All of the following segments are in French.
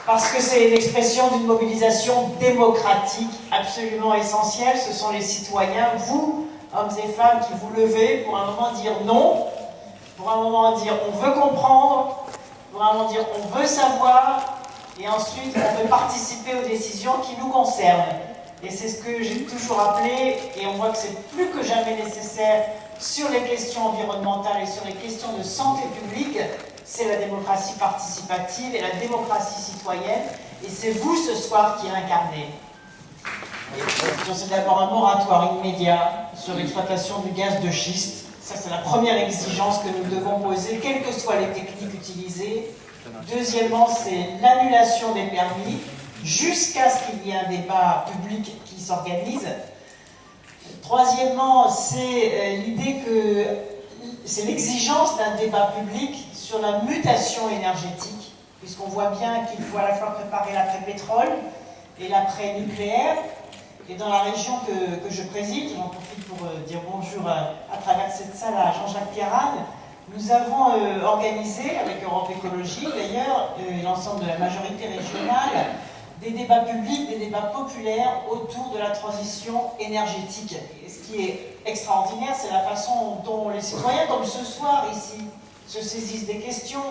parce que c'est l'expression d'une mobilisation démocratique absolument essentielle. Ce sont les citoyens, vous, hommes et femmes, qui vous levez pour un moment dire non, pour un moment dire on veut comprendre, pour un moment dire on veut savoir, et ensuite on veut participer aux décisions qui nous concernent. Et c'est ce que j'ai toujours appelé, et on voit que c'est plus que jamais nécessaire sur les questions environnementales et sur les questions de santé publique, c'est la démocratie participative et la démocratie citoyenne, et c'est vous ce soir qui l'incarnez. C'est d'abord un moratoire immédiat sur l'exploitation du gaz de schiste. Ça, c'est la première exigence que nous devons poser, quelles que soient les techniques utilisées. Deuxièmement, c'est l'annulation des permis, jusqu'à ce qu'il y ait un débat public qui s'organise. Troisièmement, c'est l'idée que c'est l'exigence d'un débat public sur la mutation énergétique, puisqu'on voit bien qu'il faut à la fois préparer l'après-pétrole et l'après-nucléaire. Et dans la région que je préside, j'en profite pour dire bonjour à travers cette salle à Jean-Jacques Pierrane, nous avons organisé, avec Europe Écologie d'ailleurs, et l'ensemble de la majorité régionale, des débats publics, des débats populaires autour de la transition énergétique. Et ce qui est extraordinaire, c'est la façon dont les citoyens, comme ce soir ici, se saisissent des questions,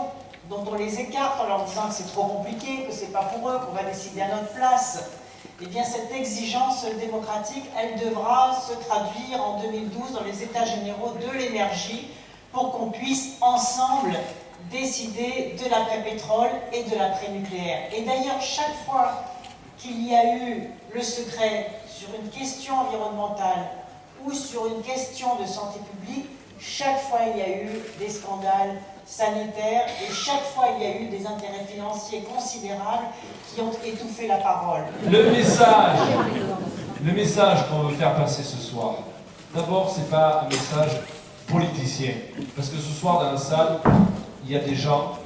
dont on les écarte en leur disant que c'est trop compliqué, que c'est pas pour eux, qu'on va décider à notre place. Eh bien, cette exigence démocratique, elle devra se traduire en 2012 dans les États généraux de l'énergie pour qu'on puisse ensemble décider de l'après-pétrole et de l'après-nucléaire. Et d'ailleurs, chaque fois qu'il y a eu le secret sur une question environnementale ou sur une question de santé publique, chaque fois il y a eu des scandales sanitaires et chaque fois il y a eu des intérêts financiers considérables qui ont étouffé la parole. Le message qu'on veut faire passer ce soir, d'abord, c'est pas un message politicien, parce que ce soir dans la salle, il y a des gens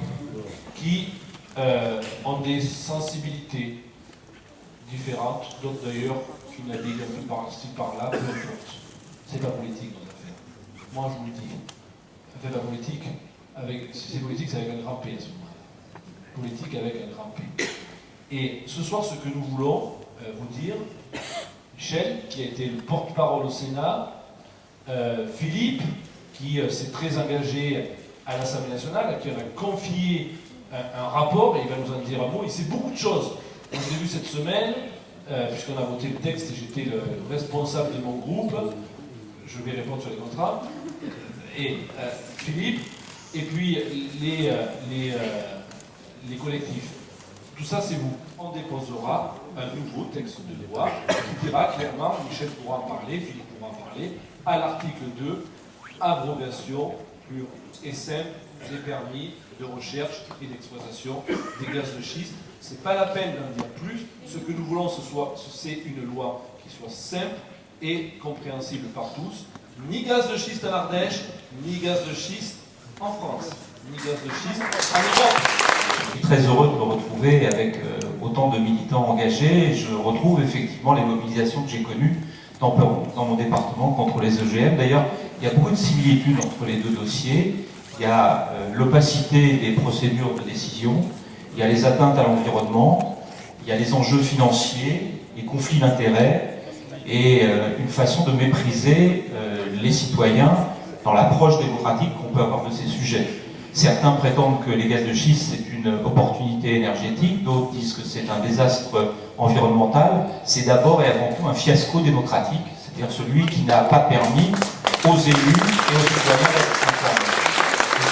qui ont des sensibilités différentes, d'autres d'ailleurs qui naviguent un peu par-ci par-là, peu importe. C'est pas politique nos affaires. Moi je vous le dis, on fait la politique, si c'est politique, c'est avec un grand P à ce moment-là. Politique avec un grand P. Et ce soir, ce que nous voulons vous dire, Michel, qui a été le porte-parole au Sénat, Philippe, qui s'est très engagé à l'Assemblée nationale, qui a confié un rapport, et il va nous en dire un mot. Il sait beaucoup de choses. On s'est vu cette semaine, puisqu'on a voté le texte et j'étais le responsable de mon groupe. Je vais répondre sur les contrats. Et Philippe, et puis les collectifs. Tout ça, c'est vous. On déposera un nouveau texte de loi qui dira clairement, Michel pourra en parler, Philippe pourra en parler, à l'article 2, abrogation pure et simple des permis de recherche et d'exploitation des gaz de schiste. C'est pas la peine d'en dire plus. Ce que nous voulons, c'est une loi qui soit simple et compréhensible par tous. Ni gaz de schiste en Ardèche, ni gaz de schiste en France, ni gaz de schiste en Europe. Je suis très heureux de me retrouver avec autant de militants engagés. Je retrouve effectivement les mobilisations que j'ai connues dans mon département contre les OGM. D'ailleurs, il y a beaucoup de similitudes entre les deux dossiers. Il y a l'opacité des procédures de décision, il y a les atteintes à l'environnement, il y a les enjeux financiers, les conflits d'intérêts et une façon de mépriser les citoyens dans l'approche démocratique qu'on peut avoir de ces sujets. Certains prétendent que les gaz de schiste c'est une opportunité énergétique, d'autres disent que c'est un désastre environnemental. C'est d'abord et avant tout un fiasco démocratique, c'est-à-dire celui qui n'a pas permis aux élus et aux citoyens d'être informés.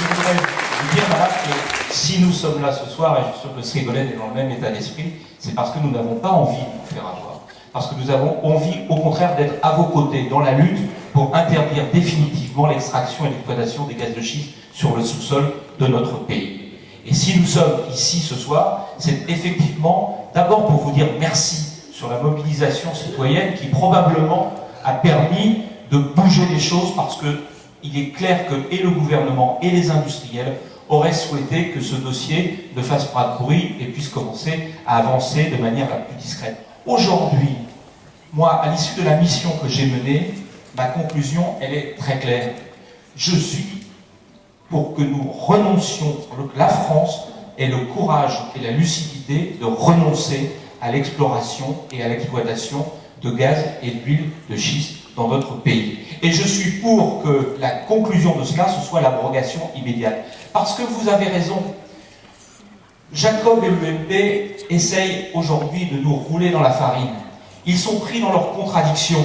Je voudrais vous dire, madame, que si nous sommes là ce soir, et je suis sûr que Ségolène est dans le même état d'esprit, c'est parce que nous n'avons pas envie de nous faire avoir. Parce que nous avons envie, au contraire, d'être à vos côtés dans la lutte pour interdire définitivement l'extraction et l'exploitation des gaz de schiste sur le sous-sol de notre pays. Et si nous sommes ici ce soir, c'est effectivement d'abord pour vous dire merci sur la mobilisation citoyenne qui probablement a permis de bouger les choses, parce que il est clair que et le gouvernement et les industriels auraient souhaité que ce dossier ne fasse pas de bruit et puisse commencer à avancer de manière la plus discrète. Aujourd'hui, moi, à l'issue de la mission que j'ai menée, ma conclusion, elle est très claire. Je suis pour que nous renoncions, que la France ait le courage et la lucidité de renoncer à l'exploration et à l'exploitation de gaz et d'huile de schiste dans notre pays. Et je suis pour que la conclusion de cela, ce soit l'abrogation immédiate. Parce que vous avez raison, Jacob et l'UMP essayent aujourd'hui de nous rouler dans la farine. Ils sont pris dans leurs contradictions.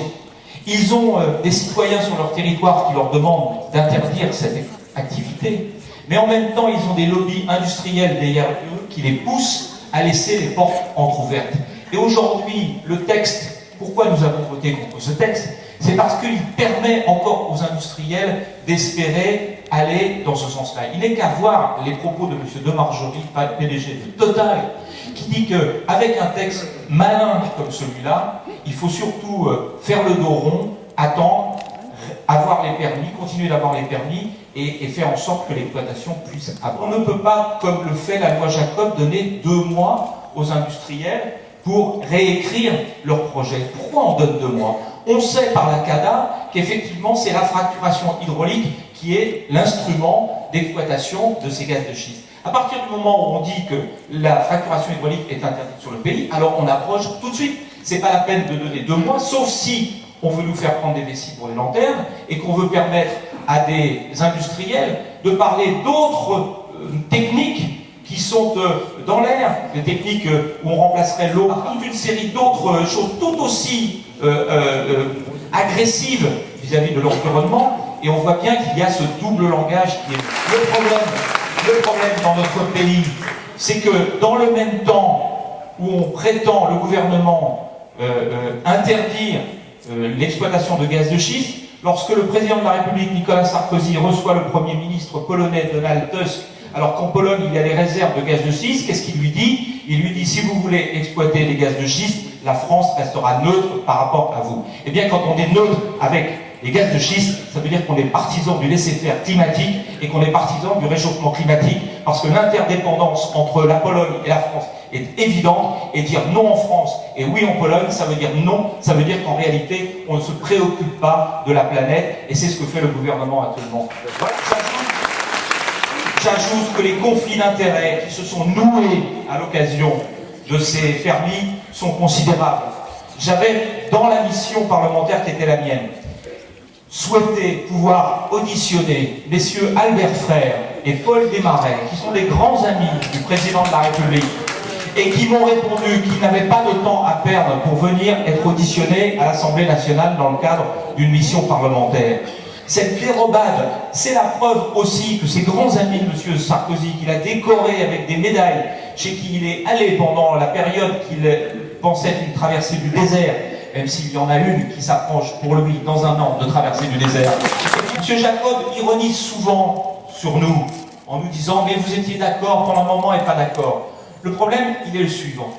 Ils ont des citoyens sur leur territoire qui leur demandent d'interdire cette activité, mais en même temps, ils ont des lobbies industriels derrière eux qui les poussent à laisser les portes entrouvertes. Et aujourd'hui, le texte, pourquoi nous avons voté contre ce texte? C'est parce qu'il permet encore aux industriels d'espérer aller dans ce sens-là. Il n'est qu'à voir les propos de M. Demargerie, PDG de Total, qui dit qu'avec un texte malin comme celui-là, il faut surtout faire le dos rond, attendre, avoir les permis, continuer d'avoir les permis et faire en sorte que l'exploitation puisse avoir. On ne peut pas, comme le fait la loi Jacob, donner 2 mois aux industriels pour réécrire leur projet. Pourquoi on donne 2 mois? On sait par la CADA qu'effectivement c'est la fracturation hydraulique qui est l'instrument d'exploitation de ces gaz de schiste. À partir du moment où on dit que la fracturation hydraulique est interdite sur le pays, alors on approche tout de suite. C'est pas la peine de donner 2 mois, sauf si on veut nous faire prendre des vessies pour les lanternes et qu'on veut permettre à des industriels de parler d'autres techniques qui sont dans l'air, des techniques où on remplacerait l'eau par toute une série d'autres choses tout aussi agressives vis-à-vis de l'environnement. Et on voit bien qu'il y a ce double langage qui est le problème. Le problème dans notre pays, c'est que dans le même temps où on prétend, le gouvernement, interdire l'exploitation de gaz de schiste, lorsque le président de la République, Nicolas Sarkozy, reçoit le Premier ministre polonais Donald Tusk, alors qu'en Pologne il y a des réserves de gaz de schiste, qu'est-ce qu'il lui dit? Il lui dit, si vous voulez exploiter les gaz de schiste, la France restera neutre par rapport à vous. Eh bien, quand on est neutre avec les gaz de schiste, ça veut dire qu'on est partisan du laisser-faire climatique et qu'on est partisan du réchauffement climatique, parce que l'interdépendance entre la Pologne et la France est évidente, et dire non en France et oui en Pologne, ça veut dire non, ça veut dire qu'en réalité, on ne se préoccupe pas de la planète, et c'est ce que fait le gouvernement actuellement. J'ajoute que les conflits d'intérêts qui se sont noués à l'occasion de ces permis sont considérables. J'avais, dans la mission parlementaire qui était la mienne, souhaité pouvoir auditionner messieurs Albert Frère et Paul Desmarais, qui sont des grands amis du président de la République, et qui m'ont répondu qu'ils n'avaient pas de temps à perdre pour venir être auditionnés à l'Assemblée nationale dans le cadre d'une mission parlementaire. Cette dérobade, c'est la preuve aussi que ces grands amis de M. Sarkozy, qu'il a décoré avec des médailles, chez qui il est allé pendant la période qu'il pensait être une traversée du désert, même s'il y en a une qui s'approche pour lui dans un an de traverser du désert. M. Jacob ironise souvent sur nous, en nous disant « mais vous étiez d'accord pendant un moment et pas d'accord ». Le problème, il est le suivant.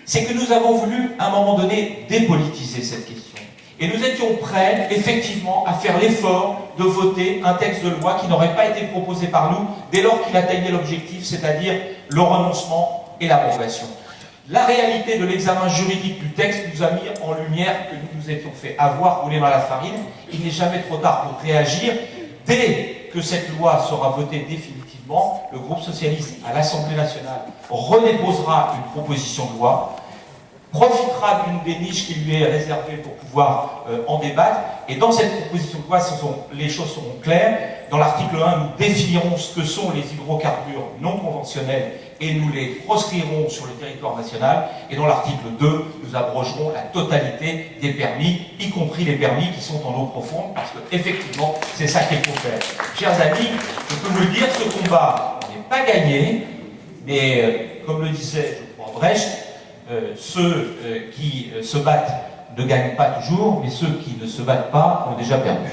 C'est que nous avons voulu, à un moment donné, dépolitiser cette question. Et nous étions prêts, effectivement, à faire l'effort de voter un texte de loi qui n'aurait pas été proposé par nous, dès lors qu'il atteignait l'objectif, c'est-à-dire le renoncement et l'abrogation. La réalité de l'examen juridique du texte nous a mis en lumière que nous nous étions fait avoir, rouler dans la farine. Il n'est jamais trop tard pour réagir. Dès que cette loi sera votée définitivement, le groupe socialiste à l'Assemblée nationale redéposera une proposition de loi, profitera d'une des niches qui lui est réservée pour pouvoir en débattre. Et dans cette proposition de loi, les choses seront claires. Dans l'article 1, nous définirons ce que sont les hydrocarbures non conventionnels et nous les proscrirons sur le territoire national. Et dans l'article 2, nous abrogerons la totalité des permis, y compris les permis qui sont en eau profonde, parce qu'effectivement, c'est ça qu'il faut faire. Chers amis, je peux vous le dire, ce combat n'est pas gagné, mais comme le disait, je crois, Brecht, ceux qui se battent ne gagnent pas toujours, mais ceux qui ne se battent pas ont déjà perdu.